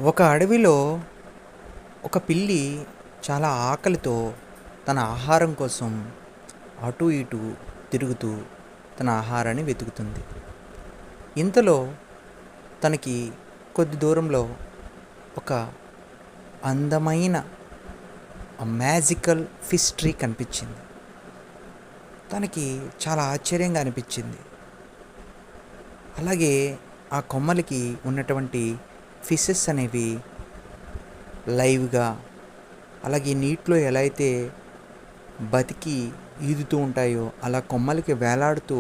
ఒక అడవిలో ఒక పిల్లి చాలా ఆకలితో తన ఆహారం కోసం అటు ఇటు తిరుగుతూ తన ఆహారాన్ని వెతుకుతుంది. ఇంతలో తనకి కొద్ది దూరంలో ఒక అందమైన మ్యాజికల్ ఫిష్ ట్రీ కనిపించింది. తనకి చాలా ఆశ్చర్యంగా అనిపించింది. అలాగే ఆ కొమ్మలకి ఉన్నటువంటి ఫిషెస్ అనేవి లైవ్గా, అలాగే నీటిలో ఎలా అయితే బతికి ఈదుతూ ఉంటాయో అలా కొమ్మలకి వేలాడుతూ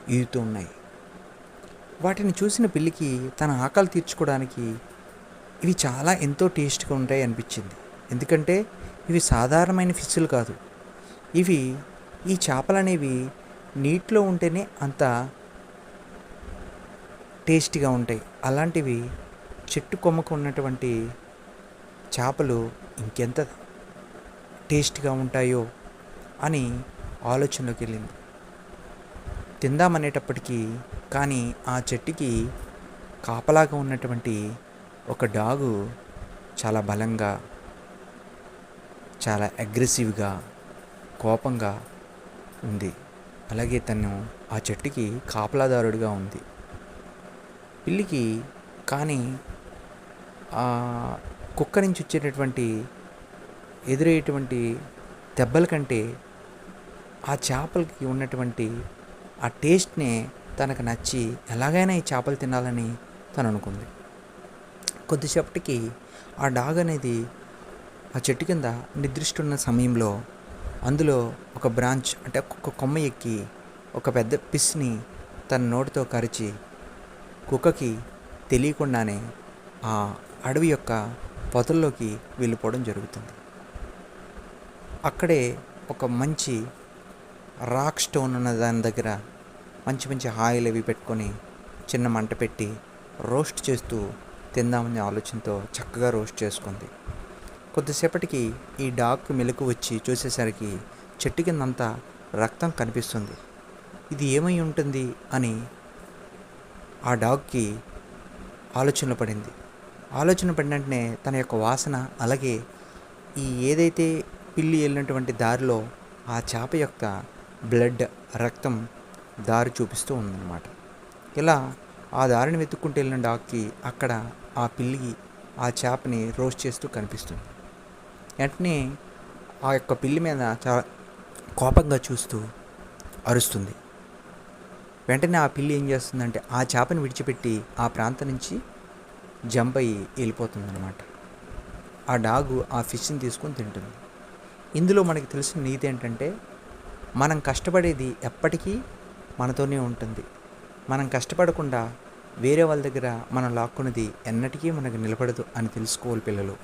ఈదుతూ ఉన్నాయి. వాటిని చూసిన పిల్లికి తన ఆకలి తీర్చుకోవడానికి ఇవి చాలా ఎంతో టేస్ట్గా ఉంటాయి అనిపించింది. ఎందుకంటే ఇవి సాధారణమైన ఫిష్లు కాదు. ఇవి ఈ చేపలు అనేవి నీటిలో ఉంటేనే అంత టేస్టీగా ఉంటాయి. అలాంటివి చెట్టు కొమ్మకు ఉన్నటువంటి చేపలు ఇంకెంత టేస్ట్గా ఉంటాయో అని ఆలోచనలోకి వెళ్ళింది. తిందామనేటప్పటికీ కానీ ఆ చెట్టుకి కాపలాగా ఉన్నటువంటి ఒక డాగు చాలా బలంగా, చాలా అగ్రెసివ్గా, కోపంగా ఉంది. అలాగే తను ఆ చెట్టుకి కాపలాదారుడిగా ఉంది. పిల్లికి కానీ ఆ కుక్క నుంచి వచ్చేటటువంటి ఎదురయ్యేటువంటి దెబ్బల కంటే ఆ చేపలకి ఉన్నటువంటి ఆ టేస్ట్నే తనకు నచ్చి ఎలాగైనా ఈ చేపలు తినాలని తను అనుకుంది. కొద్దిసేపటికి ఆ డాగ్ అనేది ఆ చెట్టు కింద నిద్రిస్తున్న సమయంలో అందులో ఒక బ్రాంచ్ అంటే ఒక కొమ్మ ఎక్కి ఒక పెద్ద పిస్ని తన నోటితో కరిచి కుక్కకి తెలియకుండానే ఆ అడవి యొక్క పొదల్లోకి వెళ్ళిపోవడం జరుగుతుంది. అక్కడే ఒక మంచి రాక్ స్టోన్ ఉన్న దాని దగ్గర మంచి మంచి ఆయిల్ అవి పెట్టుకొని చిన్న మంట పెట్టి రోస్ట్ చేస్తూ తిందామనే ఆలోచనతో చక్కగా రోస్ట్ చేసుకుంది. కొద్దిసేపటికి ఈ డాగ్కి మెలకు వచ్చి చూసేసరికి చెట్టు కిందంతా రక్తం కనిపిస్తుంది. ఇది ఏమై ఉంటుంది అని ఆ డాగ్కి ఆలోచనలో పడింది. ఆలోచన పడిన వెంటనే తన యొక్క వాసన, అలాగే ఈ ఏదైతే పిల్లి వెళ్ళినటువంటి దారిలో ఆ చేప యొక్క బ్లడ్, రక్తం దారి చూపిస్తూ ఉందన్నమాట. ఇలా ఆ దారిని వెతుక్కుంటూ వెళ్ళిన డాగ్కి అక్కడ ఆ పిల్లి ఆ చేపని రోస్ట్ చేస్తూ కనిపిస్తుంది. వెంటనే ఆ యొక్క పిల్లి మీద చాలా కోపంగా చూస్తూ అరుస్తుంది. వెంటనే ఆ పిల్లి ఏం చేస్తుందంటే ఆ చేపని విడిచిపెట్టి ఆ ప్రాంతం నుంచి జంప్ అయ్యి వెళ్ళిపోతుందన్నమాట. ఆ డాగు ఆ ఫిష్ని తీసుకొని తింటుంది. ఇందులో మనకి తెలిసిన నీతి ఏంటంటే మనం కష్టపడేది ఎప్పటికీ మనతోనే ఉంటుంది. మనం కష్టపడకుండా వేరే వాళ్ళ దగ్గర మనం లాక్కున్నది ఎన్నటికీ మనకు నిలబడదు అని తెలుసుకోవాలి పిల్లలు.